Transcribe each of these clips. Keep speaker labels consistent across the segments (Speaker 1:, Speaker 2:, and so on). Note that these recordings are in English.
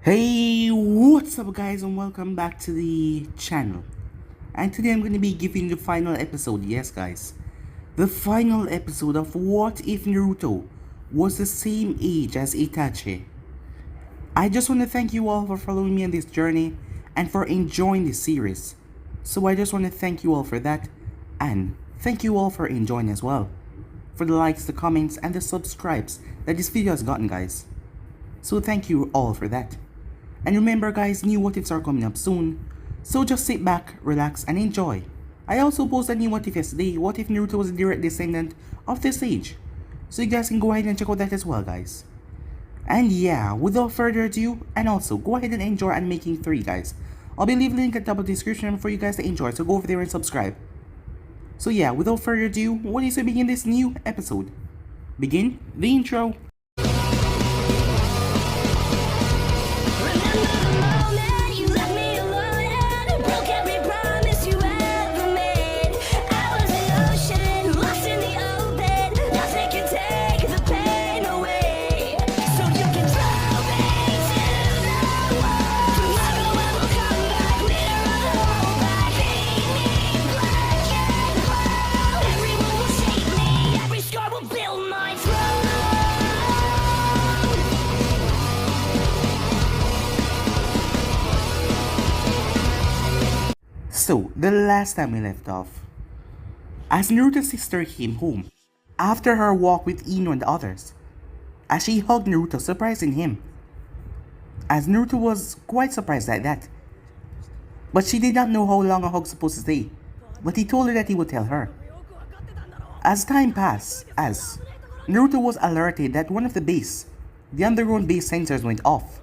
Speaker 1: Hey, what's up guys, and welcome back to the channel. And today I'm going to be giving the final episode, yes guys, the final episode of What If Naruto was the same age as Itachi. I just want to thank you all for following me on this journey and for enjoying this series. So I just want to thank you all for that, and thank you all for enjoying as well, for the likes, the comments, and the subscribes that this video has gotten, guys. So thank you all for that. And remember guys, new what ifs are coming up soon, so just sit back, relax, and enjoy. I also posted a new what if yesterday, what if Naruto was a direct descendant of this sage. So you guys can go ahead and check out that as well guys. And yeah, without further ado, and also go ahead and enjoy Unmaking 3 guys. I'll be leaving a link at the top of the description for you guys to enjoy, so go over there and subscribe. So yeah, without further ado, what do you say begin this new episode? Begin the intro. So, the last time we left off, as Naruto's sister came home, after her walk with Ino and the others, as she hugged Naruto, surprising him, as Naruto was quite surprised at that. But she did not know how long a hug was supposed to stay, but he told her that he would tell her. As time passed, as Naruto was alerted that one of the underground base sensors went off.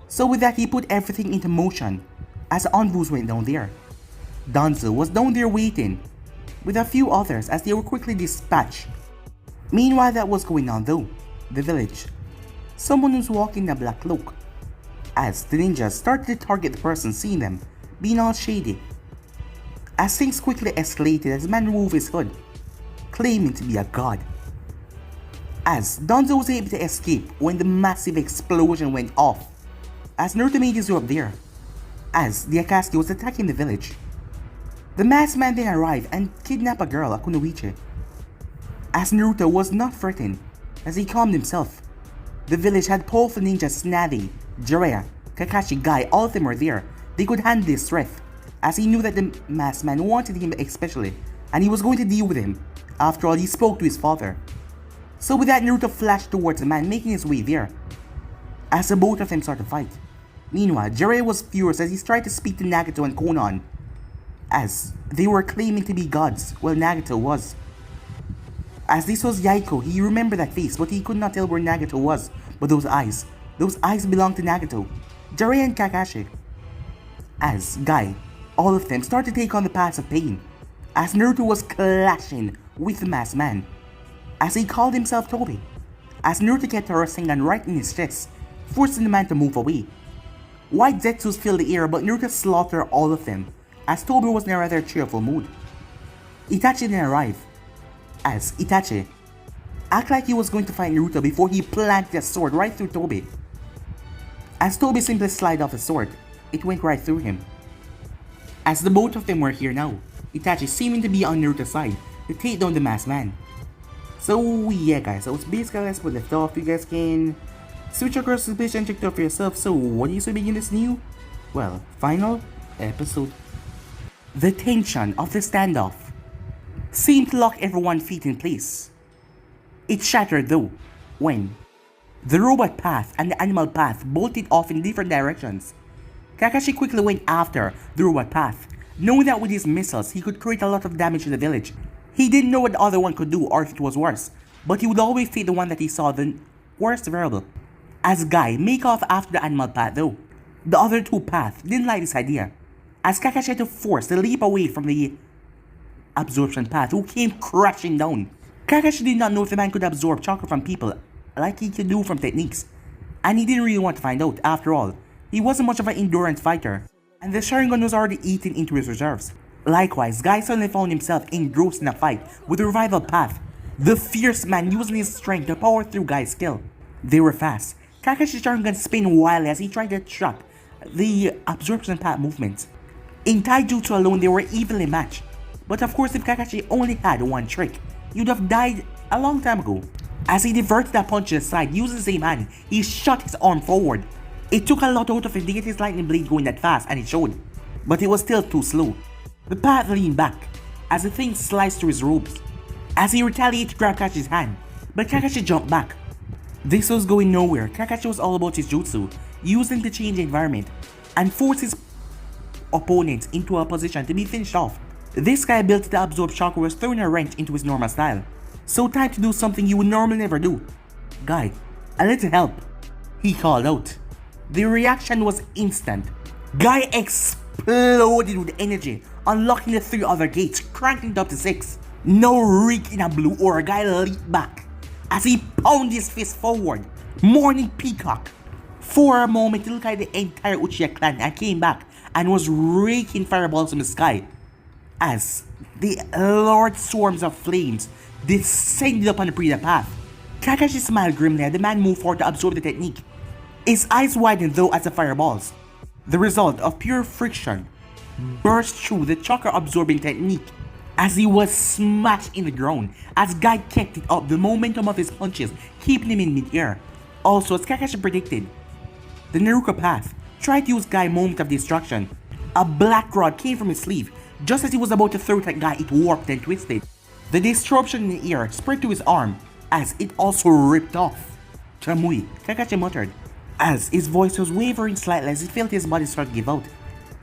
Speaker 1: So with that, he put everything into motion as envoys went down there. Danzo was down there waiting with a few others as they were quickly dispatched. Meanwhile that was going on though, the village, someone was walking in a black cloak, as the ninjas started to target the person seeing them, being all shady. As things quickly escalated as the man removed his hood, claiming to be a god. As Danzo was able to escape when the massive explosion went off, as Naruto made his way up there, as the Akatsuki was attacking the village. The masked man then arrived and kidnapped a girl, a kunoichi. As Naruto was not frightened, as he calmed himself. The village had powerful ninjas Tsunade, Jiraiya, Kakashi, Guy, all of them were there. They could handle this threat, as he knew that the masked man wanted him especially, and he was going to deal with him. After all, he spoke to his father. So with that, Naruto flashed towards the man, making his way there, as the both of them started to fight. Meanwhile, Jiraiya was furious as he tried to speak to Nagato and Konan, as they were claiming to be gods, while Nagato was. As this was Yaiko, he remembered that face, but he could not tell where Nagato was. But those eyes belonged to Nagato, Jiraiya and Kakashi. As Guy, all of them started to take on the paths of pain, as Naruto was clashing with the masked man, as he called himself Tobi, as Naruto kept a Rasengan right in his chest, forcing the man to move away. White Zetsus filled the air, but Naruto slaughtered all of them, as Tobi was in a rather cheerful mood. Itachi then arrived, as Itachi acted like he was going to fight Naruto before he planted a sword right through Tobi. As Tobi simply slid off the sword, it went right through him. As the both of them were here now, Itachi seeming to be on Naruto's side to take down the masked man. So yeah guys, so it's basically as we left off. You guys can switch across the page and check it out for yourself. So what do you say begin this new, well, final episode? The tension of the standoff seemed to lock everyone's feet in place. It shattered though, when the robot path and the animal path bolted off in different directions. Kakashi quickly went after the robot path, knowing that with his missiles he could create a lot of damage to the village. He didn't know what the other one could do or if it was worse, but he would always take the one that he saw the worst variable. As Guy make off after the animal path though, the other two paths didn't like this idea, as Kakashi had to force the leap away from the absorption path who came crashing down. Kakashi did not know if the man could absorb chakra from people like he could do from techniques, and he didn't really want to find out. After all, he wasn't much of an endurance fighter, and the Sharingan was already eaten into his reserves. Likewise, Guy suddenly found himself engrossed in a fight with the revival path, the fierce man using his strength to power through Guy's skill. They were fast, Kakashi's Sharingan spin wildly as he tried to trap the absorption path movement. In taijutsu alone, they were evenly matched. But of course, if Kakashi only had one trick, he would have died a long time ago. As he diverted that punch to the side, using the same hand, he shot his arm forward. It took a lot out of him to get his lightning blade going that fast, and it showed. But it was still too slow. The path leaned back, as the thing sliced through his robes. As he retaliated to grab Kakashi's hand, but Kakashi jumped back. This was going nowhere. Kakashi was all about his jutsu, using to change the environment, and force his opponent into a position to be finished off. This guy built the absorb chakra was throwing a wrench into his normal style. So time to do something you would normally never do. Guy, a little help. He called out. The reaction was instant. Guy exploded with energy, unlocking the 3 other gates, cranking it up to 6. No reek in a blue aura, Guy leaped back as he pounded his fist forward. Morning Peacock. For a moment, he looked at the entire Uchiha clan and came back and was raking fireballs from the sky as the large swarms of flames descended upon the Prida path. Kakashi smiled grimly as the man moved forward to absorb the technique. His eyes widened though as the fireballs, the result of pure friction, burst through the chakra absorbing technique as he was smashed in the ground. As Guy kept it up, the momentum of his punches keeping him in mid-air. Also, as Kakashi predicted, the Naruto path tried to use Guy's moment of destruction. A black rod came from his sleeve. Just as he was about to throw it at Guy, it warped and twisted. The disruption in the air spread to his arm as it also ripped off. Chamui, Kakashi muttered, as his voice was wavering slightly as he felt his body start to give out.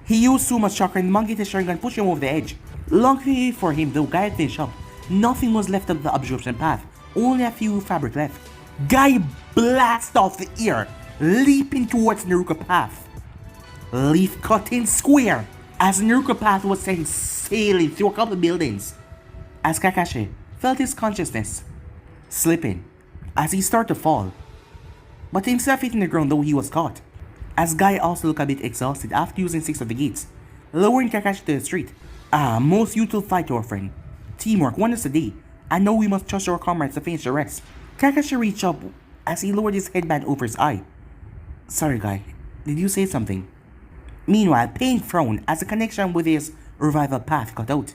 Speaker 1: He used Suma's chakra and Mangita Sharingan pushed him over the edge. Luckily for him though, Guy had finished up. Nothing was left of the absorption path, only a few fabric left. Guy blasted off the air, leaping towards Naruto path. Leaf cut in square as Naruto path was sent sailing through a couple of buildings. As Kakashi felt his consciousness slipping as he started to fall. But instead of hitting the ground though, he was caught. As Guy also looked a bit exhausted after using 6 of the gates, lowering Kakashi to the street. Most useful fight, our friend. Teamwork won us today, and now we must trust our comrades to finish the rest. Kakashi reached up as he lowered his headband over his eye. Sorry, Guy, did you say something? Meanwhile, Pain frowned as the connection with his revival path cut out.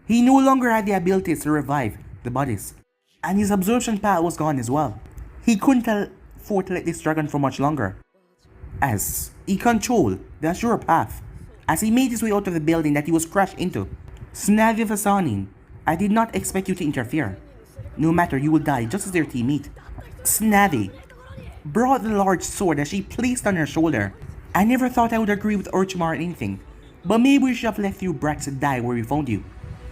Speaker 1: He no longer had the abilities to revive the bodies, and his absorption path was gone as well. He couldn't afford to let this dragon for much longer, as he controlled the Ashura path. As he made his way out of the building that he was crashed into, Snavi Vasanin, I did not expect you to interfere. No matter, you will die just as their teammate. Snavi brought the large sword that she placed on her shoulder. I never thought I would agree with Orochimaru or anything, but maybe we should have left you brats to die where we found you.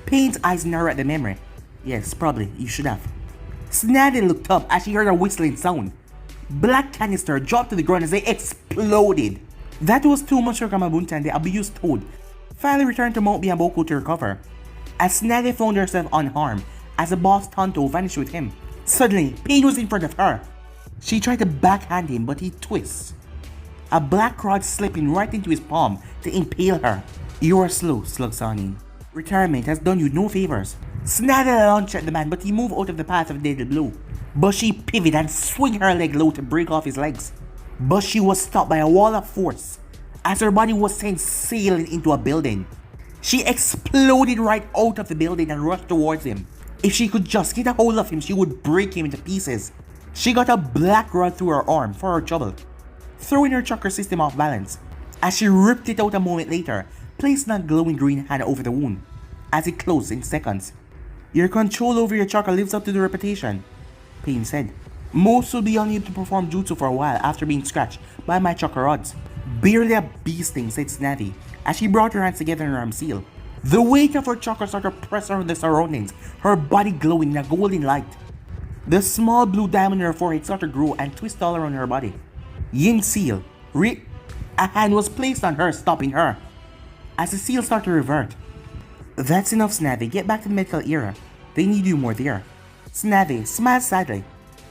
Speaker 1: Pain's eyes narrowed at the memory. Yes, probably, you should have. Snavi looked up as she heard a whistling sound. Black canister dropped to the ground as they exploded. That was too much for Kamabunta, and the abused toad finally returned to Mount Biamboku to recover, as Snavi found herself unharmed as the boss Tonto vanished with him. Suddenly, Pain was in front of her. She tried to backhand him, but he twists, a black rod slipping right into his palm to impale her. You are slow, Slug Sanin. Retirement has done you no favors. Snavi launched at the man, but he moved out of the path of deadly blow. But she pivoted and swung her leg low to break off his legs. But she was stopped by a wall of force as her body was sent sailing into a building. She exploded right out of the building and rushed towards him. If she could just get a hold of him, she would break him into pieces. She got a black rod through her arm for her trouble, throwing her chakra system off balance. As she ripped it out a moment later, placing a glowing green hand over the wound as it closed in seconds. Your control over your chakra lives up to the reputation, Pain said. Most will be unable to perform jutsu for a while after being scratched by my chakra rods. Barely a bee sting, said Snavi as she brought her hands together in her arm seal. The weight of her chakra started to press around the surroundings, her body glowing in a golden light. The small blue diamond in her forehead started to grow and twist all around her body. Yin seal. A hand was placed on her, stopping her, as the seal started to revert. That's enough, Snavi. Get back to the medical era. They need you more there. Snavi smiled sadly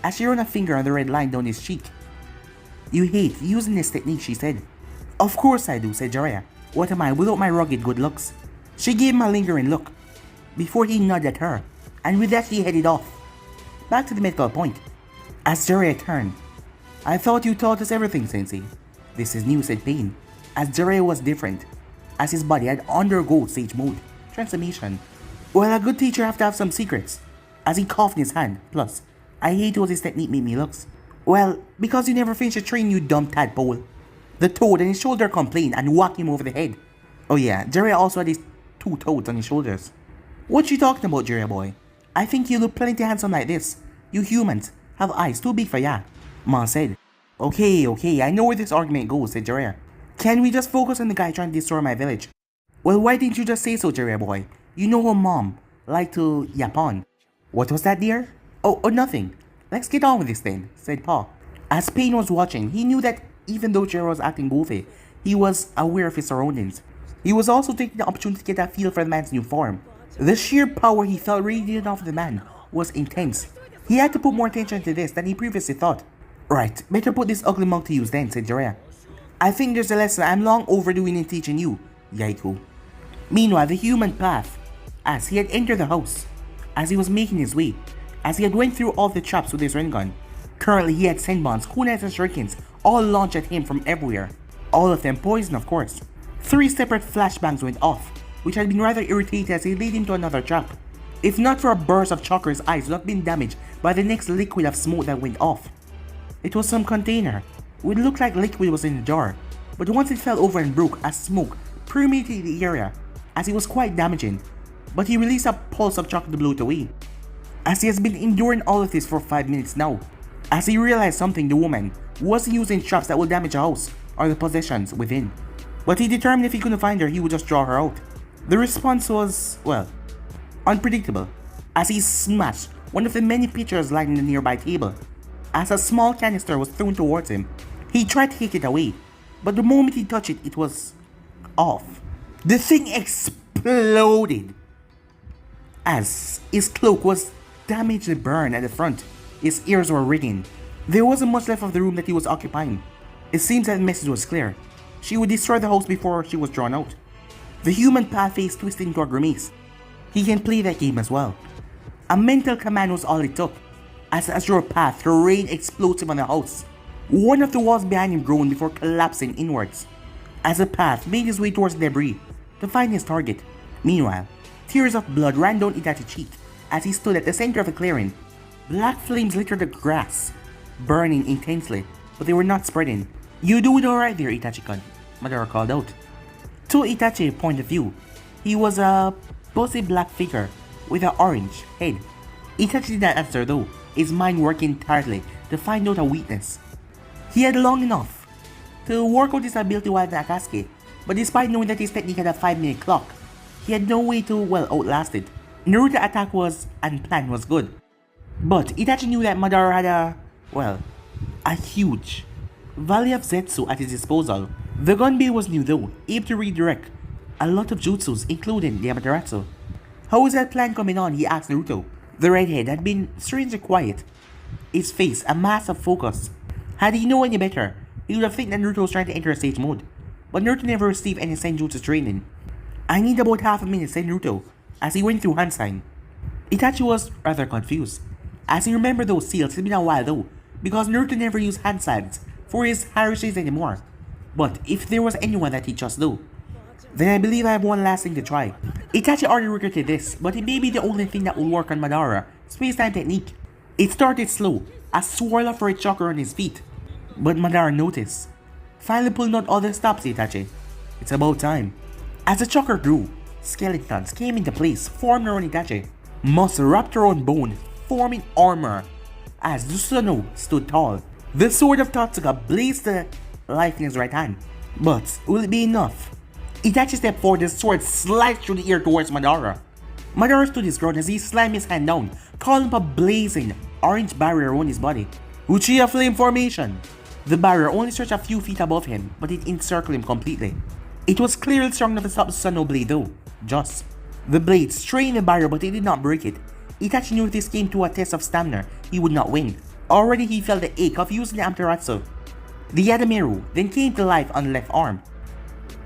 Speaker 1: as she ran a finger on the red line down his cheek. You hate using this technique, she said. Of course I do, said Jiraiya. What am I without my rugged good looks? She gave him a lingering look before he nodded at her, and with that he headed off, back to the medical point. As Jiraiya turned, I thought you taught us everything, Sensei. This is new, said Pain, as Jiraiya was different, as his body had undergone sage mode, transformation. Well, a good teacher have to have some secrets, as he coughed in his hand. Plus, I hate what his technique made me looks. Well, because you never finished the train, you dumb tadpole. The toad and his shoulder complained and whacked him over the head. Oh yeah, Jiraiya also had his 2 toads on his shoulders. What you talking about, Jiraiya boy? I think you look plenty handsome like this. You humans have eyes too big for ya, Ma said. Okay, I know where this argument goes, said Jiraiya. Can we just focus on the guy trying to destroy my village? Well, why didn't you just say so, Jiraiya boy? You know her mom liked to yap on. What was that, dear? Oh, nothing. Let's get on with this then, said Pa. As Pain was watching, he knew that even though Jiraiya was acting goofy, he was aware of his surroundings. He was also taking the opportunity to get a feel for the man's new form. The sheer power he felt radiating off the man was intense. He had to put more attention to this than he previously thought. Right, better put this ugly mug to use then, said Jiraiya. I think there's a lesson I'm long overdue in teaching you, Yaiku. Meanwhile, the human path, as he had entered the house, as he was making his way, as he had went through all the traps with his Rinnegan. Currently, he had Senbons, kunais and shurikens, all launched at him from everywhere. All of them poison, of course. 3 separate flashbangs went off, which had been rather irritated as they led him to another trap. If not for a burst of chakra, his eyes would have been damaged by the next liquid of smoke that went off. It was some container. It would look like liquid was in the jar, but once it fell over and broke as smoke permeated the area, as it was quite damaging, but he released a pulse of chakra to blow it away. As he has been enduring all of this for 5 minutes now, as he realized something, the woman wasn't using traps that would damage a house or the possessions within. But he determined if he couldn't find her, he would just draw her out. The response was, well, unpredictable, as he smashed one of the many pitchers lying on the nearby table. As a small canister was thrown towards him, he tried to kick it away, but the moment he touched it, it was off. The thing exploded, as his cloak was damaged and burned at the front. His ears were ringing. There wasn't much left of the room that he was occupying. It seems that the message was clear. She would destroy the house before she was drawn out. The human path face twisted into a grimace. He can play that game as well. A mental command was all it took, as the azure path rained explosive on the house. One of the walls behind him groaned before collapsing inwards, as the path made his way towards the debris to find his target. Meanwhile, tears of blood ran down Itachi's cheek as he stood at the center of the clearing. Black flames littered the grass, burning intensely, but they were not spreading. You do it alright there, Itachi-kun, Madara called out. To Itachi's point of view, he was a bossy black figure with an orange head. Itachi did not answer though, his mind working tirelessly to find out a weakness. He had long enough to work out his ability while in Akatsuki, but despite knowing that his technique had a 5-minute clock, he had no way to, well, outlast it. Naruto's attack was, and plan was good. But Itachi knew that Madara had a huge valley of Zetsu at his disposal. The Gunbei was new though, able to redirect a lot of jutsus, including the Amaterasu. How is that plan coming on, he asked Naruto. The redhead had been strangely quiet, his face a mass of focus. Had he known any better, he would have think that Naruto was trying to enter a stage mode, but Naruto never received any senjutsu training. I need about half a minute, said Naruto, as he went through hand sign. Itachi was rather confused, as he remembered those seals. It's been a while though, because Naruto never used hand signs for his Harishis anymore. But if there was anyone that he just knew, then I believe I have one last thing to try. Itachi already regretted this, but it may be the only thing that will work on Madara, space-time technique. It started slow, a swirl of red chakra on his feet, but Madara noticed. Finally pulling out all the stops, Itachi. It's about time. As the chakra grew, skeletons came into place, formed around Itachi. Muscle wrapped around bone, forming armor, as Susanoo stood tall. The sword of Totsuka blazed the life in his right hand. But will it be enough? Itachi stepped forward, his sword sliced through the air towards Madara. Madara stood his ground as he slammed his hand down, calling up a blazing orange barrier around his body. Uchiha Flame Formation! The barrier only stretched a few feet above him, but it encircled him completely. It was clearly strong enough to stop the Susanoo blade though. Just. The blade strained the barrier, but it did not break it. Itachi knew if this came to a test of stamina, he would not win. Already he felt the ache of using the Amaterasu. The Yadameru then came to life on the left arm.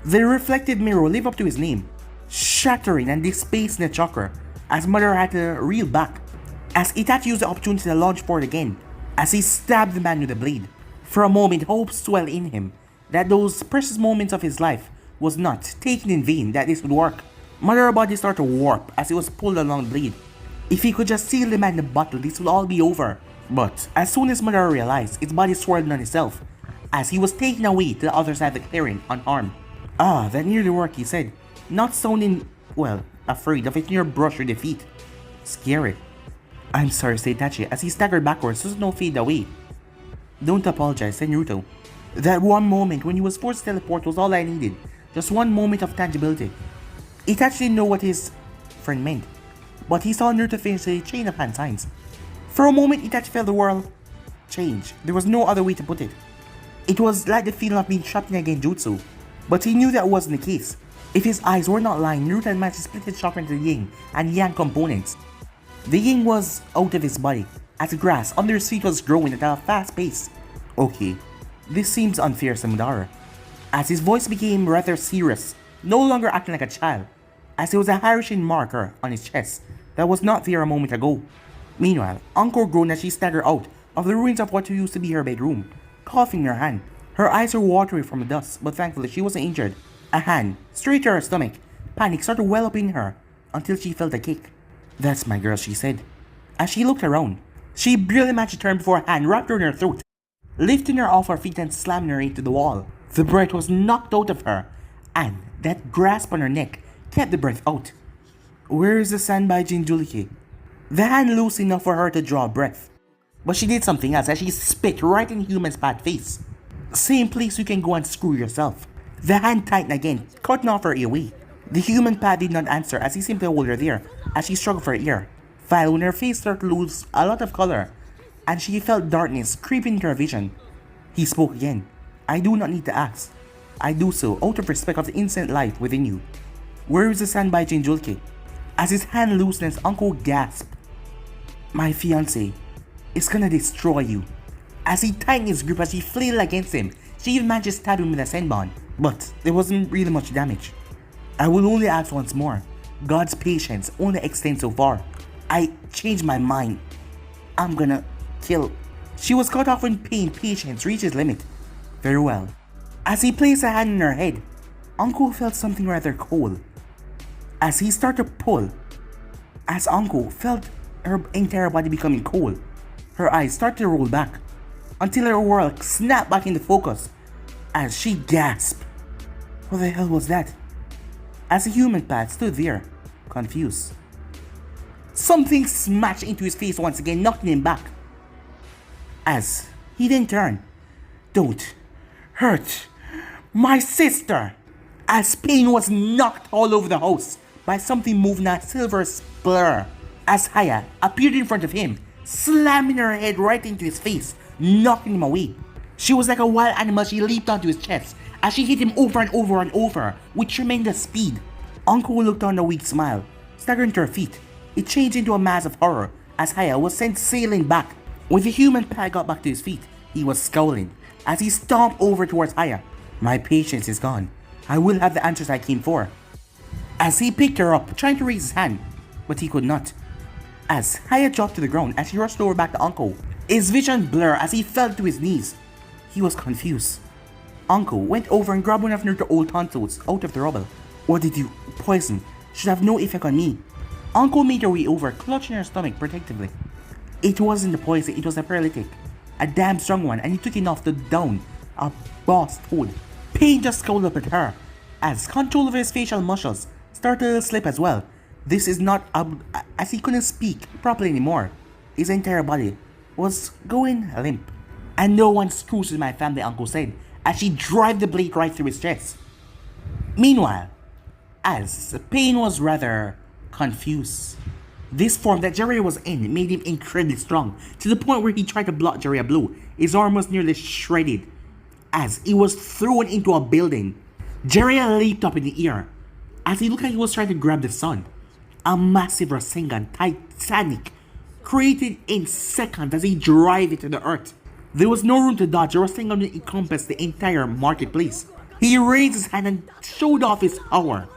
Speaker 1: The reflected mirror lived up to his name, shattering and displacing the chakra, as Madara had to reel back, as Itachi used the opportunity to launch forward again, as he stabbed the man with the blade. For a moment, hope swelled in him that those precious moments of his life was not taken in vain, that this would work. Mother's body started to warp as it was pulled along the blade. If he could just seal the man in the bottle, this would all be over. But as soon as Mother realized, its body swirled on itself as he was taken away to the other side of the clearing unharmed. Ah, that nearly worked, he said, not sounding, well, afraid of its near brush or defeat. Scary. I'm sorry, said Itachi as he staggered backwards so no fade away. Don't apologize, said Naruto. That one moment when he was forced to teleport was all I needed. Just one moment of tangibility. Itachi didn't know what his friend meant, but he saw Naruto finish a chain of hand signs. For a moment, Itachi felt the world change. There was no other way to put it. It was like the feeling of being trapped in a genjutsu, but he knew that wasn't the case. If his eyes were not lying, Naruto had managed to split his chakra into the yin and yang components. The yin was out of his body, as the grass under his feet was growing at a fast pace. Okay, this seems unfair, Samudara. As his voice became rather serious, no longer acting like a child, as there was a harrowing marker on his chest that was not there a moment ago. Meanwhile, Anko groaned as she staggered out of the ruins of what used to be her bedroom, coughing in her hand. Her eyes were watery from the dust, but thankfully she wasn't injured. A hand, straight to her stomach, panic started to well up in her until she felt a kick. That's my girl, she said. As she looked around, she barely managed to turn before a hand wrapped around her throat, lifting her off her feet and slamming her into the wall. The breath was knocked out of her, and that grasp on her neck kept the breath out. Where is the Sanbai Jinjuliki? The hand loose enough for her to draw a breath, but she did something else as she spit right in the human's bad face. Same place you can go and screw yourself. The hand tightened again, cutting off her airway. The human pad did not answer as he simply held her there as she struggled for air, while when her face started to lose a lot of color and she felt darkness creeping into her vision. He spoke again. I do not need to ask. I do so out of respect of the innocent life within you. Where is the Sanbai Jinjulki? As his hand loosened, his uncle gasped. My fiancé is gonna destroy you. As he tightened his grip as she flailed against him, she even managed to stab him with a senbon, but there wasn't really much damage. I will only ask once more. God's patience only extends so far. I changed my mind. I'm gonna kill. She was cut off when pain patience reached its limit. Very well. As he placed a hand on her head, Uncle felt something rather cold. As he started to pull, as Uncle felt her entire body becoming cold, her eyes started to roll back until her world snapped back into focus as she gasped. What the hell was that? As the human pad stood there, confused. Something smashed into his face once again, knocking him back. As he then turned. Don't hurt my sister! As pain was knocked all over the house by something moving a silver splur. As Haya appeared in front of him, slamming her head right into his face, knocking him away. She was like a wild animal. She leaped onto his chest as she hit him over and over and over with tremendous speed. Uncle looked on a weak smile, staggering to her feet. It changed into a mass of horror as Haya was sent sailing back. When the human pad got back to his feet, he was scowling as he stomped over towards Haya. My patience is gone. I will have the answers I came for. As he picked her up, trying to raise his hand, but he could not. As Haya dropped to the ground as he rushed over back to Uncle, his vision blurred as he fell to his knees. He was confused. Uncle went over and grabbed one of Naruto's old tonsils out of the rubble. What did you? Poison. Should have no effect on me. Uncle made her way over, clutching her stomach protectively. It wasn't the poison, it was a paralytic. A damn strong one, and he took enough to down a boss toad. Pain just scowled up at her, as control over his facial muscles started to slip as well. This is not as he couldn't speak properly anymore. His entire body was going limp. And no one screws with my family, Uncle said, as she drove the blade right through his chest. Meanwhile, as pain was rather confused. This form that Jiraiya was in made him incredibly strong, to the point where he tried to block Jiraiya's blow. His arm was nearly shredded, as he was thrown into a building. Jiraiya leaped up in the air, as he looked like he was trying to grab the sun. A massive Rasengan Titanic, created in seconds as he drove it to the earth. There was no room to dodge. The Rasengan encompassed the entire marketplace. He raised his hand and showed off his power.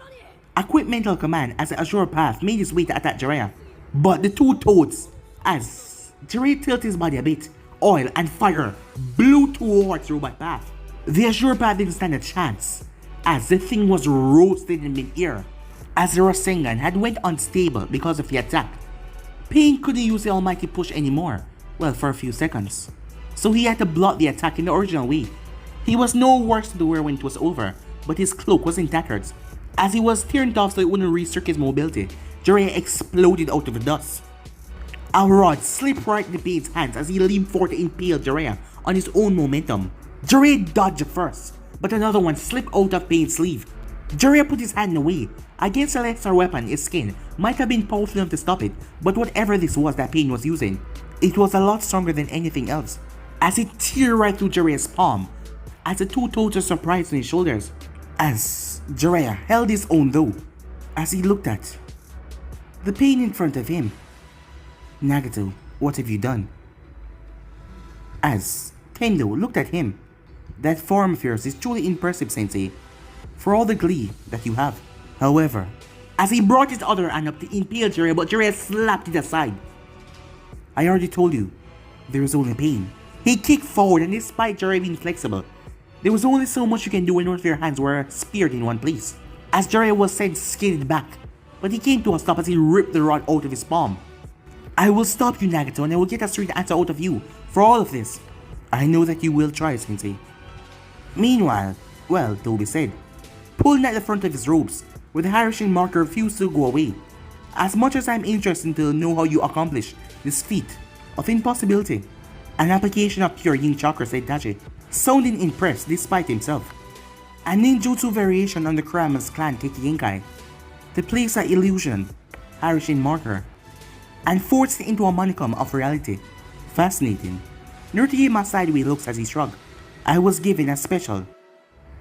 Speaker 1: A quick mental command as the Azure Path made his way to attack Jiraiya. But the two toads, as Jiraiya tilted his body a bit, oil, and fire blew towards the robot path. The Azure path didn't stand a chance, as the thing was roasted in mid-air, as the Rasengan had went unstable because of the attack. Pain couldn't use the almighty push anymore, well, for a few seconds. So he had to block the attack in the original way. He was no worse to wear when it was over, but his cloak was in tatters. As he was tearing it off so it wouldn't restrict his mobility, Jiraiya exploded out of the dust. A rod slipped right in Pain's hands as he leaned forward to impale Jiraiya on his own momentum. Jiraiya dodged first, but another one slipped out of Pain's sleeve. Jiraiya put his hand away. Against a lesser weapon, his skin might have been powerful enough to stop it, but whatever this was that Pain was using, it was a lot stronger than anything else, as it teared right through Jiraiya's palm, as the two told surprise on his shoulders. As Jiraiya held his own though, as he looked at the Pain in front of him. Nagato, what have you done? As Tendo looked at him. That form of yours is truly impressive, Sensei, for all the glee that you have. However, as he brought his other hand up to impale Jiraiya, but Jiraiya slapped it aside. I already told you, there is only pain. He kicked forward, and despite Jiraiya being flexible, there was only so much you can do when both your hands were speared in one place. As Jiraiya was sent skidded back, but he came to a stop as he ripped the rod out of his palm. I will stop you, Nagato, and I will get a straight answer out of you for all of this. I know that you will try, Sensei. Meanwhile, well, Toby said, pulling at the front of his robes, where the Harishing marker refused to go away. As much as I'm interested to know how you accomplished this feat of impossibility, an application of pure yin chakra, said Itachi, sounding impressed despite himself. A ninjutsu variation on the Kurama's clan Tekigenkai, to place an illusion, Harishing marker, and forced it into a monicum of reality. Fascinating. Naruto gave him a sideways looks as he shrugged. I was given a special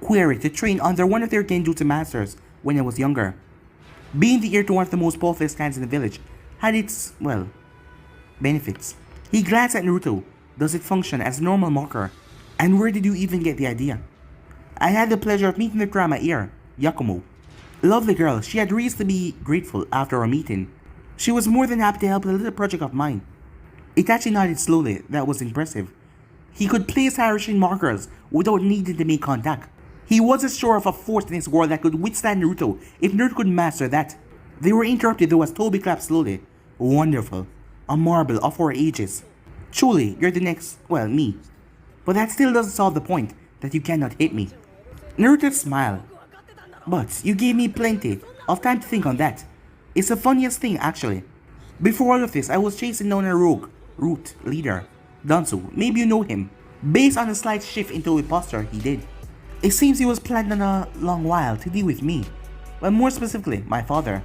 Speaker 1: query to train under one of their genjutsu masters when I was younger. Being the heir to one of the most powerful clans in the village had its, well, benefits. He glanced at Naruto. Does it function as a normal marker? And where did you even get the idea? I had the pleasure of meeting the Kurama heir, Yakumo. Lovely girl, she had reason to be grateful after our meeting. She was more than happy to help with a little project of mine. Itachi nodded slowly. That was impressive. He could place Harishing markers without needing to make contact. He wasn't sure of a force in his world that could withstand Naruto if Naruto could master that. They were interrupted though as Toby clapped slowly. Wonderful. A marvel of our ages. Truly, you're the next, well, me. But that still doesn't solve the point that you cannot hit me. Naruto smiled. But you gave me plenty of time to think on that. It's the funniest thing actually. Before all of this, I was chasing down a rogue root leader, Danzo. Maybe you know him. Based on a slight shift into a posture he did. It seems he was planned on a long while to deal with me. Well, more specifically, my father.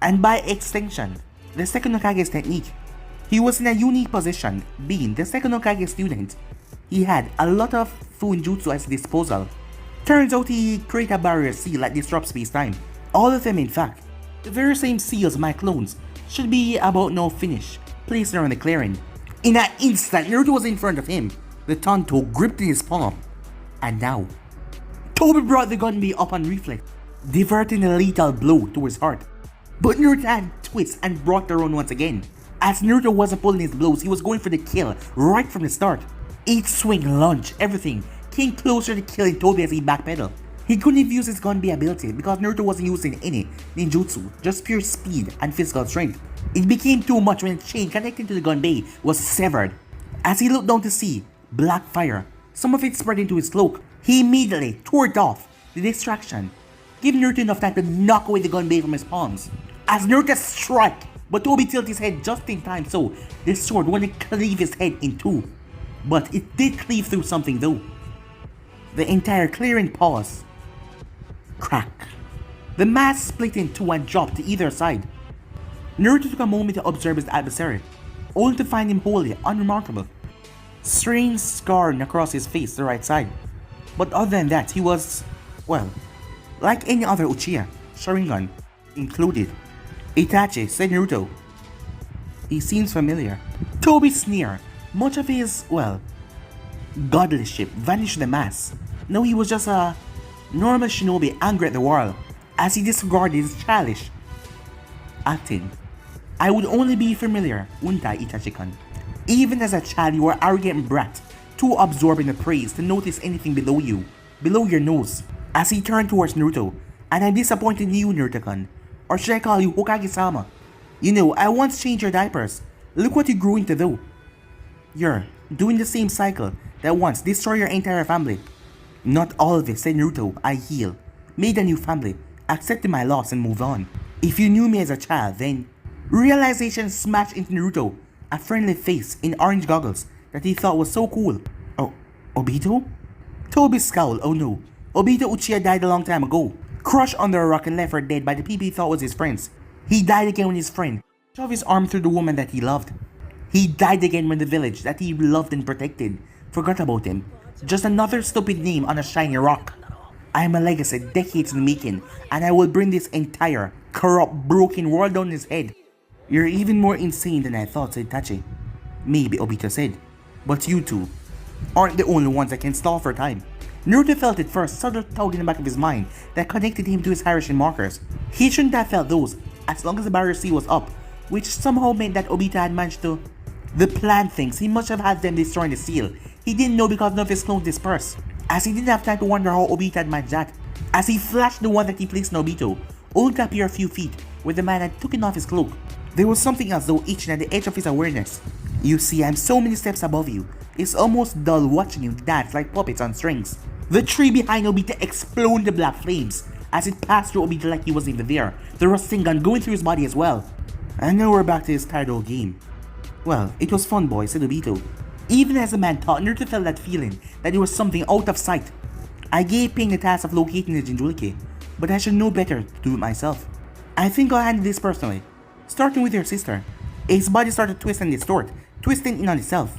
Speaker 1: And by extension, the second Hokage's technique. He was in a unique position, being the second Hokage student. He had a lot of Fuinjutsu at his disposal. Turns out he created a barrier seal that disrupts space-time. All of them in fact. The very same seals my clones should be about now finished, placed around the clearing. In an instant, Naruto was in front of him, the Tonto gripped in his palm. And now, Toby brought the gunby up on reflex, diverting a lethal blow to his heart. But Naruto had twists and brought the run once again. As Naruto wasn't pulling his blows, he was going for the kill right from the start. Each swing, lunge, everything came closer to killing Toby as he backpedaled. He couldn't have used his gunby ability because Naruto wasn't using any ninjutsu, just pure speed and physical strength. It became too much when the chain connecting to the gunby was severed. As he looked down to see black fire, some of it spread into his cloak, he immediately tore it off, the distraction, giving Naruto enough time to knock away the gunby from his palms. As Naruto struck, but Toby tilted his head just in time so the sword wouldn't cleave his head in two. But it did cleave through something though. The entire clearing paused. Crack. The mass split in two and dropped to either side. Naruto took a moment to observe his adversary, only to find him wholly unremarkable. Strange scarring across his face, the right side. But other than that, he was, well, like any other Uchiha, Sharingan included. Itachi, said Naruto. He seems familiar. Toby sneered. Much of his, well, godlessship vanished in the mass. Now he was just a normal shinobi angry at the world, as he disregarded his childish acting. I would only be familiar, wouldn't I, Itachi-kun? Even as a child, you were arrogant brat, too absorbed in the praise to notice anything below you, below your nose. As he turned towards Naruto, and I'm disappointed in you, Naruto-kun. Or should I call you Hokage-sama? You know, I once changed your diapers. Look what you grew into though. You're doing the same cycle that once destroyed your entire family. Not all of it, said Naruto. I heal, made a new family, accepted my loss and moved on. If you knew me as a child, then... Realization smashed into Naruto, a friendly face in orange goggles that he thought was so cool. Oh, Obito? Toby scowled. Oh no, Obito Uchiha died a long time ago. Crushed under a rock and left for dead by the people he thought was his friends. He died again when his friend shoved his arm through the woman that he loved. He died again when the village that he loved and protected forgot about him. Just another stupid name on a shiny rock. I am a legacy decades in the making, and I will bring this entire, corrupt, broken world down his head. You're even more insane than I thought, said Itachi. Maybe, Obito said. But you two aren't the only ones that can stall for time. Naruto felt at first subtle tug in the back of his mind that connected him to his Harashin markers. He shouldn't have felt those, as long as the barrier C was up, which somehow meant that Obito had managed to... The plan things, he must have had them destroying the seal. He didn't know because none of his clones dispersed, as he didn't have time to wonder how Obito had managed that. As he flashed the one that he placed on Obito, only to appear a few feet where the man had taken off his cloak. There was something else though itching at the edge of his awareness. You see, I'm so many steps above you. It's almost dull watching you dance like puppets on strings. The tree behind Obito exploded into black flames as it passed through Obito like he wasn't even there, the rusting gun going through his body as well. And now we're back to this tired old game. Well, it was fun, boy, said Obito. Even as the man thought, Naruto felt that feeling that there was something out of sight. I gave Ping the task of locating the Jinchuriki, but I should know better to do it myself. I think I'll handle this personally. Starting with your sister. His body started to twist and distort, twisting in on itself.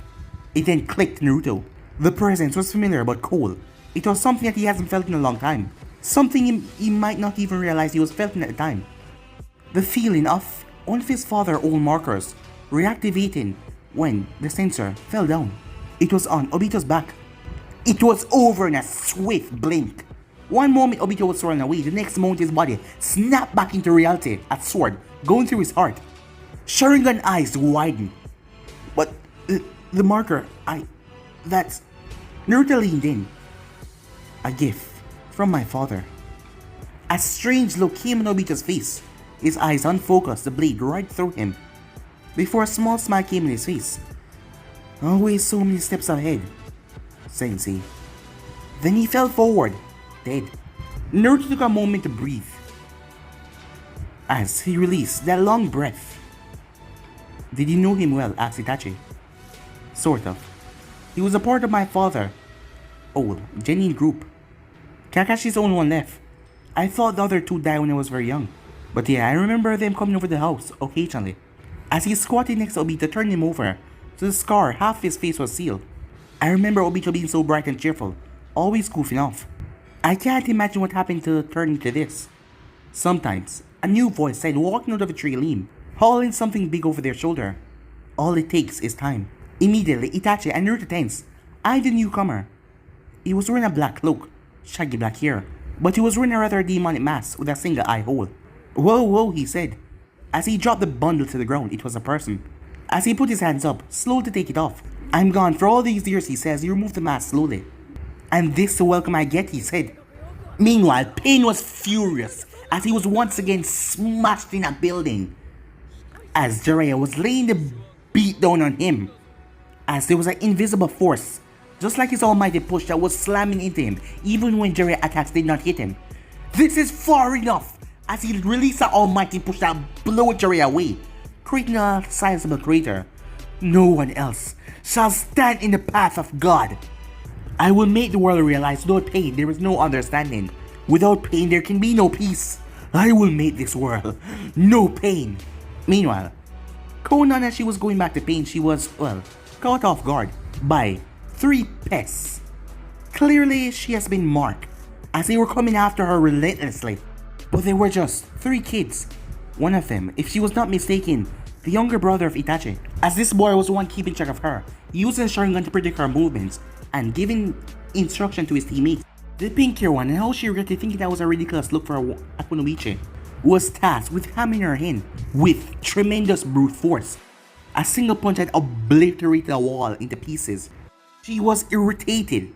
Speaker 1: It then clicked Naruto. The presence was familiar but cold. It was something that he hasn't felt in a long time. Something he might not even realize he was feeling at the time. The feeling of one of his father's old markers reactivating when the sensor fell down. It was on Obito's back. It was over in a swift blink. One moment Obito was running away, the next moment his body snapped back into reality, a sword going through his heart. Sharingan eyes widened. But the marker, that's... Naruto leaned in. A gift from my father. A strange look came on Obito's face. His eyes unfocused, the blade right through him. Before a small smile came in his face. Always so many steps ahead, Sensei. Then he fell forward, dead. Naruto took a moment to breathe as he released that long breath. Did you know him well? Asked Itachi. Sort of. He was a part of my father. Old, genuine group. Kakashi's the only one left. I thought the other two died when I was very young. But yeah, I remember them coming over the house occasionally. As he squatted next to Obito, turned him over, so the scar, half his face was sealed. I remember Obito being so bright and cheerful, always goofing off. I can't imagine what happened to turn into this. Sometimes, a new voice said walking out of a tree limb, hauling something big over their shoulder. All it takes is time. Immediately, Itachi and Naruto tensed, eyed the newcomer. He was wearing a black cloak, shaggy black hair, but he was wearing a rather demonic mask with a single eye hole. Whoa, whoa, he said. As he dropped the bundle to the ground, it was a person. As he put his hands up, slow to take it off. I'm gone for all these years, he says. He removed the mask slowly. And this the welcome I get, he said. Meanwhile, Pain was furious as he was once again smashed in a building. As Jiraiya was laying the beat down on him. As there was an invisible force, just like his almighty push that was slamming into him, even when Jiraiya attacks did not hit him. This is far enough! As he released an almighty push that blew Jiraiya away, creating a sizable crater. No one else shall stand in the path of God. I will make the world realize without pain there is no understanding. Without pain there can be no peace. I will make this world no pain. Meanwhile, Konan, as she was going back to pain, she was, well, caught off guard by 3 pests. Clearly she has been marked, as they were coming after her relentlessly. But they were just 3 kids. One of them, if she was not mistaken, the younger brother of Itachi, as this boy was the one keeping track of her, using the Sharingan to predict her movements, and giving instruction to his teammates. The pink hair one, and how she regretted thinking that was a ridiculous look for a Akunoichi, was tasked with hammering her in with tremendous brute force. A single punch had obliterated the wall into pieces. She was irritated,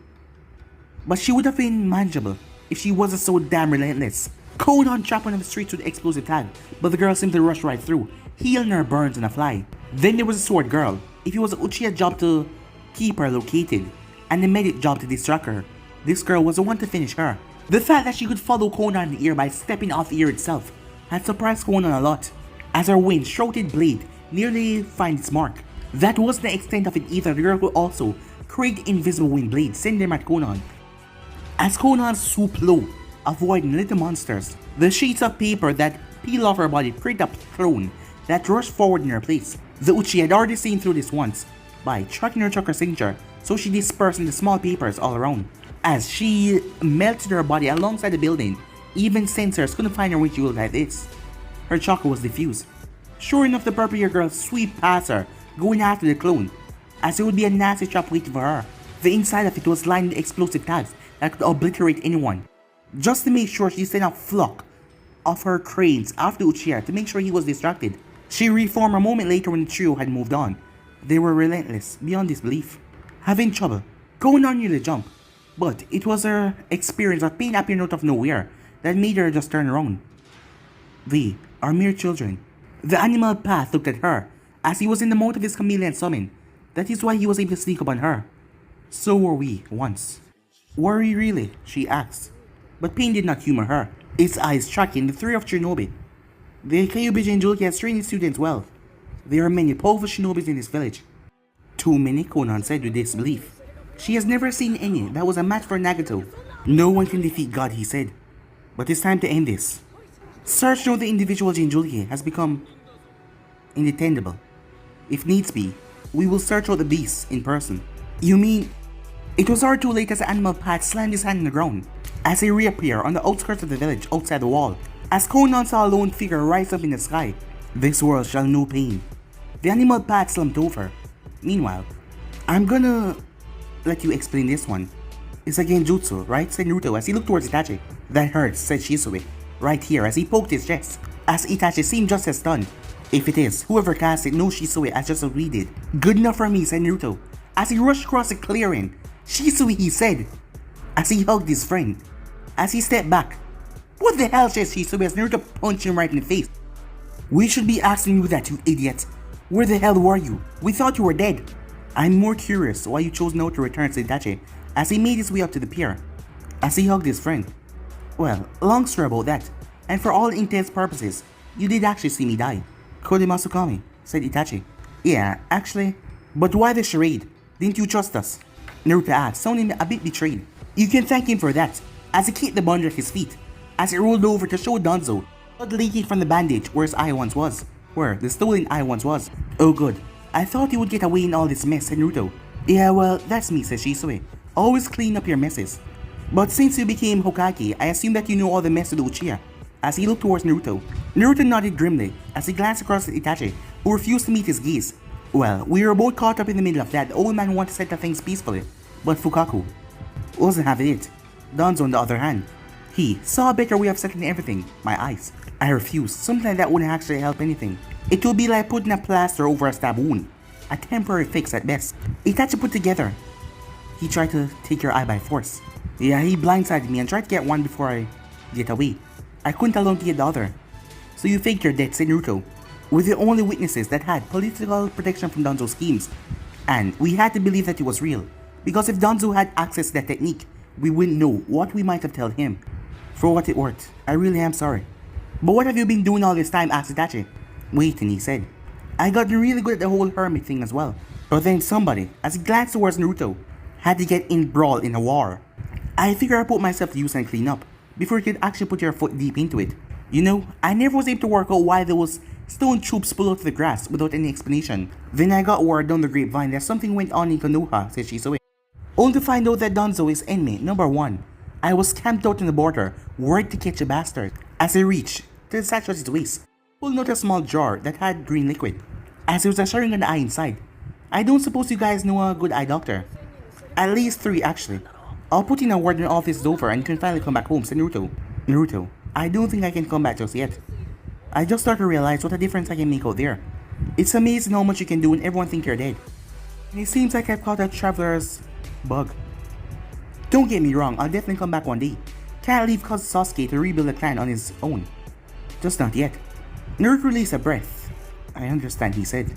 Speaker 1: but she would have been manageable if she wasn't so damn relentless. Conan trapped on the streets with the explosive tag, but the girl simply rushed right through, healing her burns on a fly. Then there was the sword girl. If it was Uchiha's job to keep her located, and the medic job to distract her, this girl was the one to finish her. The fact that she could follow Conan in the air by stepping off the air itself had surprised Conan a lot, as her wind-shrouded blade nearly finds its mark. That wasn't the extent of it either. The girl could also create invisible wind blades, send them at Conan. As Conan swooped low, avoiding little monsters, the sheets of paper that peel off her body created a throne that rushed forward in her place. The Uchiha had already seen through this once by tracking her chakra signature, so she dispersed into small papers all around. As she melted her body alongside the building, even sensors couldn't find her when she looked like this. Her chakra was diffused. Sure enough, the purple hair girl swept past her, going after the clone, as it would be a nasty trap waiting for her. The inside of it was lined with explosive tags that could obliterate anyone. Just to make sure, she sent a flock of her cranes after Uchiha to make sure he was distracted. She reformed a moment later when the trio had moved on. They were relentless, beyond disbelief. Having trouble, going on near the jump, but it was her experience of pain appearing out of nowhere that made her just turn around. They are mere children. The animal path looked at her, as he was in the mode of his chameleon summon. That is why he was able to sneak up on her. So were we, once. Were we really? She asked. But pain did not humor her, its eyes tracking the three of shinobi. The Kyuubi Jinjulki has trained his students well. There are many powerful shinobis in this village. Too many, Conan said with disbelief. She has never seen any that was a match for Nagato. No one can defeat God, he said. But it's time to end this. Search on the individual Jinjulki has become indetendable. If needs be, we will search out the beasts in person. You mean... It was already too late as the animal path slammed his hand on the ground, as he reappeared on the outskirts of the village outside the wall. As Conan saw a lone figure rise up in the sky, this world shall know pain. The animal path slumped over. Meanwhile, I'm gonna let you explain this one. It's a genjutsu, right? Said Naruto as he looked towards Itachi. That hurts, said Shisui, right here as he poked his chest, as Itachi seemed just as stunned. If it is, whoever cast it knows Shisui as just as we did. Good enough for me, said Naruto, as he rushed across the clearing. Shisui, he said, as he hugged his friend. As he stepped back. What the hell, says Shisui as Naruto punched him right in the face. We should be asking you that, you idiot. Where the hell were you? We thought you were dead. I'm more curious why you chose now to return, said Itachi, as he made his way up to the pier. As he hugged his friend. Well, long story about that, and for all intents purposes, you did actually see me die. Kodemasu Kami, said Itachi. Yeah, actually. But why the charade? Didn't you trust us? Naruto asked, sounding a bit betrayed. You can thank him for that, as he kicked the bundle at his feet, as he rolled over to show Danzo, blood leaking from the bandage where his eye once was. Where the stolen eye once was. Oh good, I thought you would get away in all this mess, said Naruto. Yeah, well, that's me, said Shisui. Always clean up your messes. But since you became Hokage, I assume that you know all the mess with Uchiha. As he looked towards Naruto, Naruto nodded grimly as he glanced across at Itachi, who refused to meet his gaze. Well, we were both caught up in the middle of that. The old man wanted to settle things peacefully, but Fukaku wasn't having it. Danzo, on the other hand, he saw a better way of settling everything. My eyes. I refused. Something like that wouldn't actually help anything. It would be like putting a plaster over a stab wound. A temporary fix at best. Itachi put together. He tried to take your eye by force. Yeah, he blindsided me and tried to get one before I get away. I couldn't allow him to get the other. So you faked your death, said Naruto. We're the only witnesses that had political protection from Danzo's schemes. And we had to believe that it was real. Because if Danzo had access to that technique, we wouldn't know what we might have told him. For what it worth, I really am sorry. But what have you been doing all this time, asked Itachi. Waiting, he said. I got really good at the whole hermit thing as well. But then somebody, as he glanced towards Naruto, had to get embroiled in a war. I figured I put myself to use and clean up, before you could actually put your foot deep into it. You know, I never was able to work out why there was stone troops pulled out of the grass without any explanation. Then I got word down the grapevine that something went on in Konoha, said Shisui. Only to find out that Danzo is enemy number 1. I was camped out on the border, worried to catch a bastard. As I reached to the satchel at his waist, pulled out a small jar that had green liquid, as he was assuring an eye inside. I don't suppose you guys know a good eye doctor. At least 3 actually. I'll put in a word when all this is over and you can finally come back home, said Naruto. Naruto, I don't think I can come back just yet. I just started to realize what a difference I can make out there. It's amazing how much you can do when everyone thinks you're dead. And it seems like I've caught a traveler's bug. Don't get me wrong, I'll definitely come back one day. Can't leave cause Sasuke to rebuild the clan on his own. Just not yet. Naruto released a breath. I understand, he said.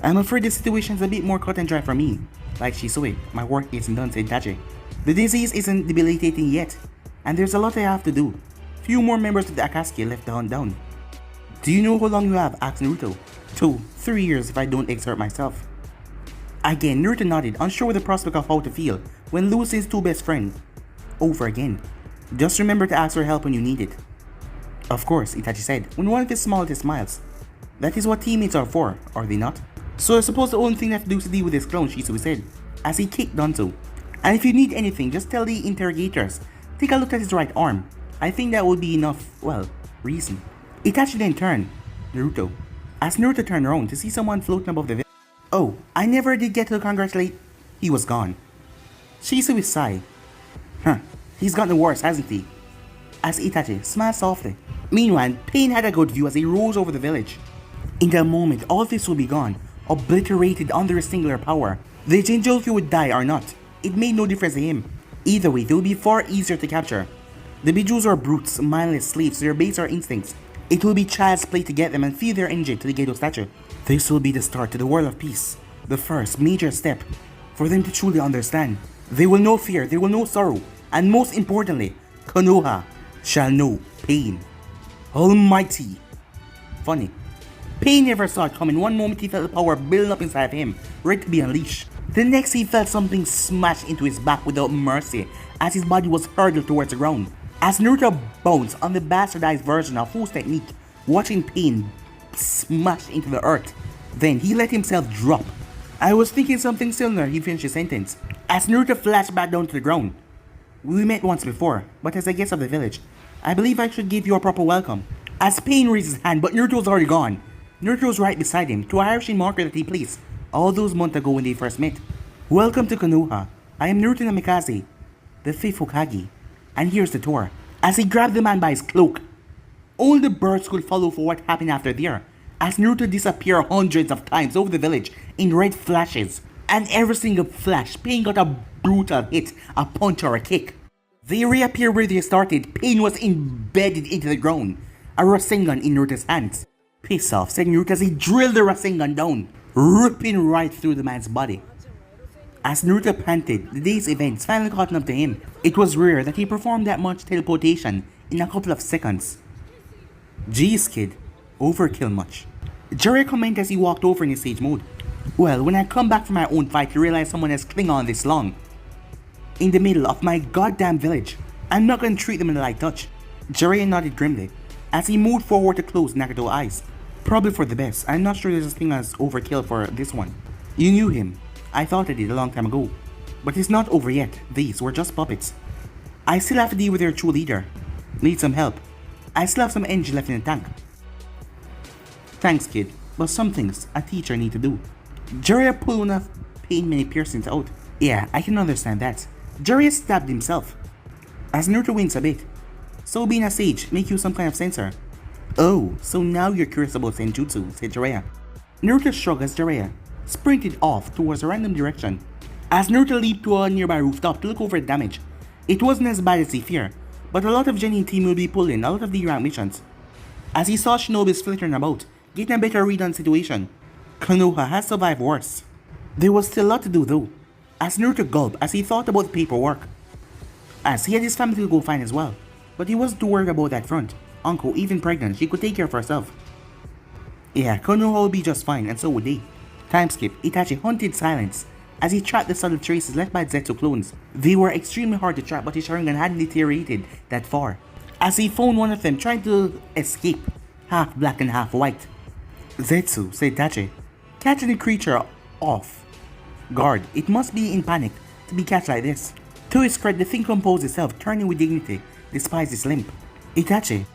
Speaker 1: I'm afraid the situation's a bit more cut and dry for me. Like Shisui, my work isn't done, said Itachi. The disease isn't debilitating yet, and there's a lot I have to do. Few more members of the Akatsuki left to hunt down. Do you know how long you have? Asked Naruto. 3 years if I don't exert myself. Again, Naruto nodded, unsure with the prospect of how to feel when losing his two best friends over again. Just remember to ask for help when you need it. Of course, Itachi said, when one of his smallest smiles. That is what teammates are for, are they not? So I suppose the only thing left to do is to deal with this clown, Shisui said, as he kicked Danzo. And if you need anything, just tell the interrogators. Take a look at his right arm. I think that would be enough, well, reason. Itachi then turned Naruto. As Naruto turned around to see someone floating above the village. Oh, I never did get to congratulate. He was gone. Shisui sighed. He's gotten worse, hasn't he? As Itachi smiled softly. Meanwhile, Pain had a good view as he rose over the village. In that moment, all this would be gone, obliterated under a singular power. The Jinchuriki would die or not. It made no difference to him. Either way, they would be far easier to capture. The Bijus are brutes, mindless slaves to their baser instincts. It will be child's play to get them and feed their energy to the Gedo statue. This will be the start to the world of peace. The first major step for them to truly understand. They will know fear, they will know sorrow, and most importantly, Konoha shall know pain. Almighty. Funny. Pain never saw it coming. One moment he felt the power building up inside of him, ready to be unleashed. The next he felt something smash into his back without mercy as his body was hurled towards the ground. As Naruto bounced on the bastardized version of Fu's technique, watching Pain smash into the earth. Then he let himself drop. I was thinking something similar, he finished his sentence. As Naruto flashed back down to the ground. We met once before, but as a guest of the village, I believe I should give you a proper welcome. As Pain raised his hand, but Naruto was already gone. Naruto was right beside him, to a Hiroshi marker that he placed all those months ago when they first met. Welcome to Konoha. I am Naruto Namikaze, the 5th Hokage. And here's the tour. As he grabbed the man by his cloak. All the birds could follow for what happened after there. As Naruto disappeared hundreds of times over the village in red flashes. And every single flash, Pain got a brutal hit, a punch or a kick. They reappeared where they started. Pain was embedded into the ground. A Rasengan in Naruto's hands. Piss off, said Naruto as he drilled the Rasengan down, ripping right through the man's body. As Naruto panted, the day's events finally caught up to him. It was rare that he performed that much teleportation in a couple of seconds. Jeez kid, overkill much. Jiraiya commented as he walked over in his sage mode. Well, when I come back from my own fight to realize someone has clung on this long, in the middle of my goddamn village, I'm not gonna treat them in a light touch. Jiraiya nodded grimly, as he moved forward to close Nagato's eyes. Probably for the best, I'm not sure there's such thing as overkill for this one. You knew him. I thought I did a long time ago. But it's not over yet, these were just puppets. I still have to deal with their true leader. Need some help. I still have some energy left in the tank. Thanks kid, but some things a teacher need to do. Jiraiya pulled one of Pain many piercings out. Yeah, I can understand that. Jiraiya stabbed himself. As Naruto winks a bit. So being a sage, make you some kind of sensor. Oh, so now you're curious about Senjutsu, said Jiraiya. Naruto shrugged as Jiraiya sprinted off towards a random direction. As Naruto leaped to a nearby rooftop to look over the damage. It wasn't as bad as he feared, but a lot of Genin team will be pulling a lot of the rank missions. As he saw shinobis flittering about, getting a better read on the situation. Konoha has survived worse. There was still a lot to do though, as Naruto gulped as he thought about the paperwork. As he had his family to go find as well, but he wasn't too worried about that front. Uncle, even pregnant, she could take care of herself. Yeah, Konoha will be just fine, and so would they. Time skip, Itachi hunted silence as he tracked the subtle traces left by Zetsu clones. They were extremely hard to track, but his Sharingan hadn't deteriorated that far. As he found one of them trying to escape, half black and half white. Zetsu, said Itachi, catching the creature off guard. It must be in panic to be catched like this. To his credit, the thing composed itself, turning with dignity, despite his limp. Itachi,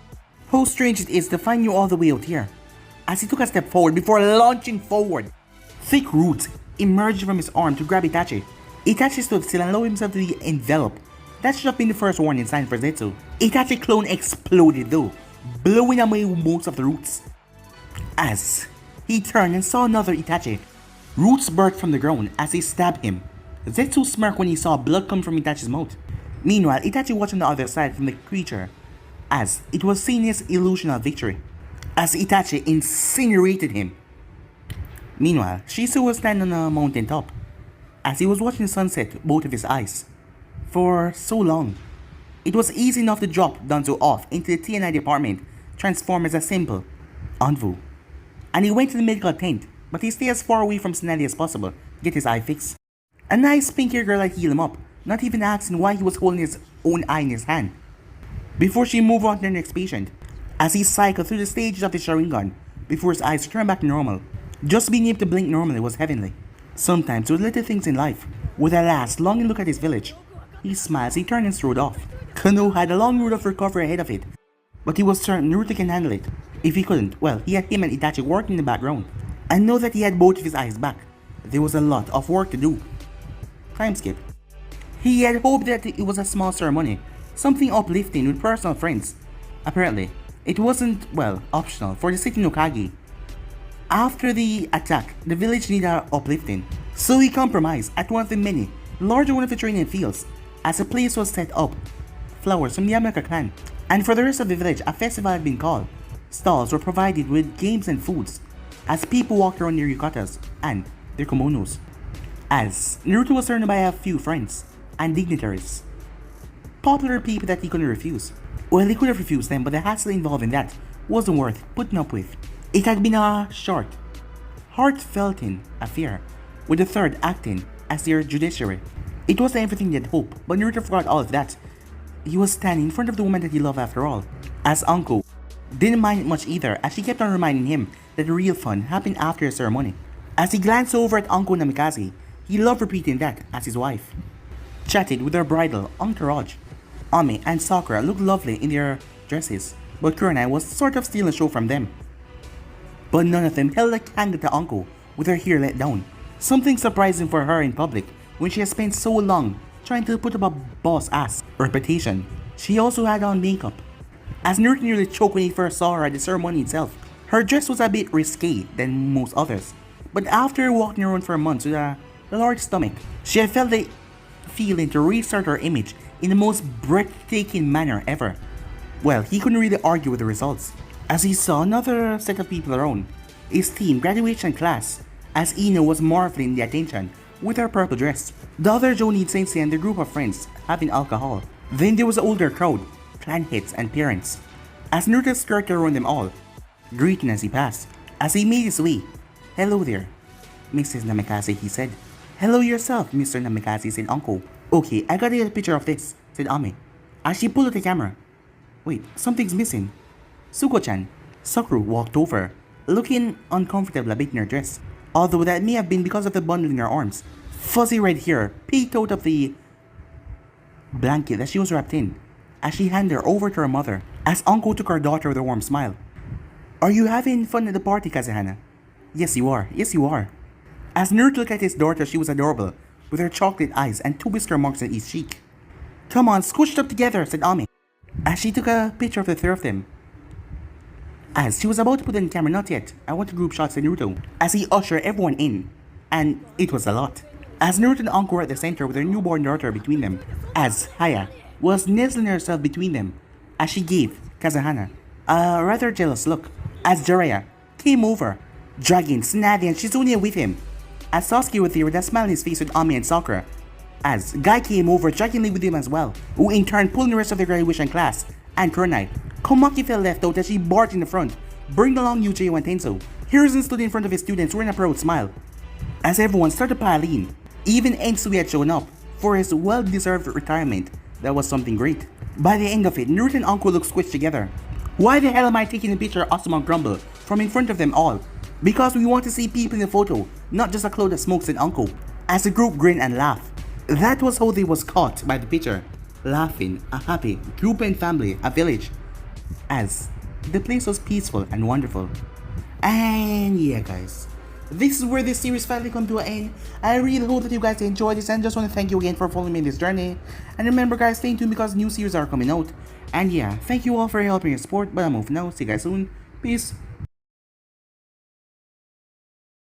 Speaker 1: how strange it is to find you all the way out here. As he took a step forward before launching forward, thick roots emerged from his arm to grab Itachi. Itachi stood still and allowed himself to be enveloped. That should have been the first warning sign for Zetsu. Itachi clone exploded though, blowing away most of the roots. As He turned and saw another Itachi. Roots burst from the ground as he stabbed him. Zetsu smirked when he saw blood come from Itachi's mouth. Meanwhile, Itachi watched on the other side from the creature, as it was seeing his illusion of victory, as Itachi incinerated him. Meanwhile, Shizu was standing on a mountain top, as he was watching the sunset with both of his eyes. For so long, it was easy enough to drop Danzo off into the TNI department, transform as a simple Anvu. And he went to the medical tent, but he stayed as far away from Tsunade as possible to get his eye fixed. A nice pink-haired girl had healed him up, not even asking why he was holding his own eye in his hand. Before she moved on to the next patient, as he cycled through the stages of the Sharingan, before his eyes turned back to normal. Just being able to blink normally was heavenly. Sometimes with little things in life, with a last longing look at his village, he smiled as he turned and strode off. Kano had a long road of recovery ahead of it, but he was certain Naruto can handle it. If he couldn't, well, he had him and Itachi working in the background. And now that he had both of his eyes back, there was a lot of work to do. Time skip. He had hoped that it was a small ceremony, something uplifting with personal friends. Apparently, it wasn't, well, optional for the city no Kage. After the attack, the village needed uplifting, so he compromised at one of the many, larger one of the training fields, as a place was set up. Flowers from the Yamaka clan, and for the rest of the village, a festival had been called. Stalls were provided with games and foods, as people walked around their yukatas and their kimonos. As Naruto was surrounded by a few friends and dignitaries, popular people that he couldn't refuse. Well, he could have refused them, but the hassle involved in that wasn't worth putting up with. It had been a short, heartfelt affair, with the third acting as their judiciary. It wasn't everything he had hoped, but Naruto forgot all of that. He was standing in front of the woman that he loved after all, as Anko didn't mind it much either, as she kept on reminding him that the real fun happened after the ceremony. As he glanced over at Anko Namikaze, he loved repeating that as his wife chatted with her bridal entourage. Ami and Sakura looked lovely in their dresses, but Kurenai was sort of stealing a show from them. But none of them held a candle to Anko with her hair let down, something surprising for her in public when she had spent so long trying to put up a boss ass reputation. She also had on makeup, as Naruto nearly choked when he first saw her at the ceremony itself. Her dress was a bit risque than most others, but after walking around for months with a large stomach, she had felt the feeling to restart her image in the most breathtaking manner ever. Well, he couldn't really argue with the results, as he saw another set of people around, his team graduation class, as Ino was marveling the attention with her purple dress. The other Jonin sensei and their group of friends having alcohol. Then there was the older crowd, clan heads and parents, as Naruto skirted around them all, greeting as he passed. As he made his way, "Hello there, Mrs. Namikaze," he said. "Hello yourself, Mr. Namikaze," said Uncle. "Okay, I gotta get a picture of this," said Ami, as she pulled out the camera. "Wait, something's missing." "Suko-chan." Sakura walked over, looking uncomfortable a bit in her dress, although that may have been because of the bundle in her arms. Fuzzy red hair peeked out of the blanket that she was wrapped in, as she handed her over to her mother, as Uncle took her daughter with a warm smile. "Are you having fun at the party, Kazehana?" "Yes, you are. Yes, you are." As Naruto looked at his daughter, she was adorable, with her chocolate eyes and 2 whisker marks on each cheek. "Come on, squished up together," said Ami, as she took a picture of the three of them. As she was about to put in the camera, "Not yet, I want a group shot," said Naruto, as he ushered everyone in, and it was a lot. As Naruto and Anko were at the center with their newborn daughter between them, as Haya was nestling herself between them, as she gave Kazehana a rather jealous look, as Jiraiya came over, dragging Tsunade and Shizunia with him, as Sasuke was there with a smile on his face with Ami and Sakura, as Guy came over draggingly with him as well, who in turn pulled the rest of the graduation class, and Kurenai. Komaki felt left out as she barged in the front, bringing along Yuji and Tenso. Hiruzen stood in front of his students wearing a proud smile, as everyone started to pile in. Even Ensui had shown up for his well-deserved retirement. That was something great. By the end of it, Naruto and Anko looked squished together. "Why the hell am I taking a picture of Asuma Grumble from in front of them all?" "Because we want to see people in the photo, not just a cloud of smoke," said Anko, as the group grinned and laughed. That was how they was caught by the picture, laughing, a happy group and family, a village, as the place was peaceful and wonderful. And yeah guys, this is where this series finally come to an end. I really hope that you guys enjoyed this, and just want to thank you again for following me in this journey. And remember guys, stay tuned because new series are coming out. And yeah, thank you all for helping your support, but I'm off now. See you guys soon. Peace.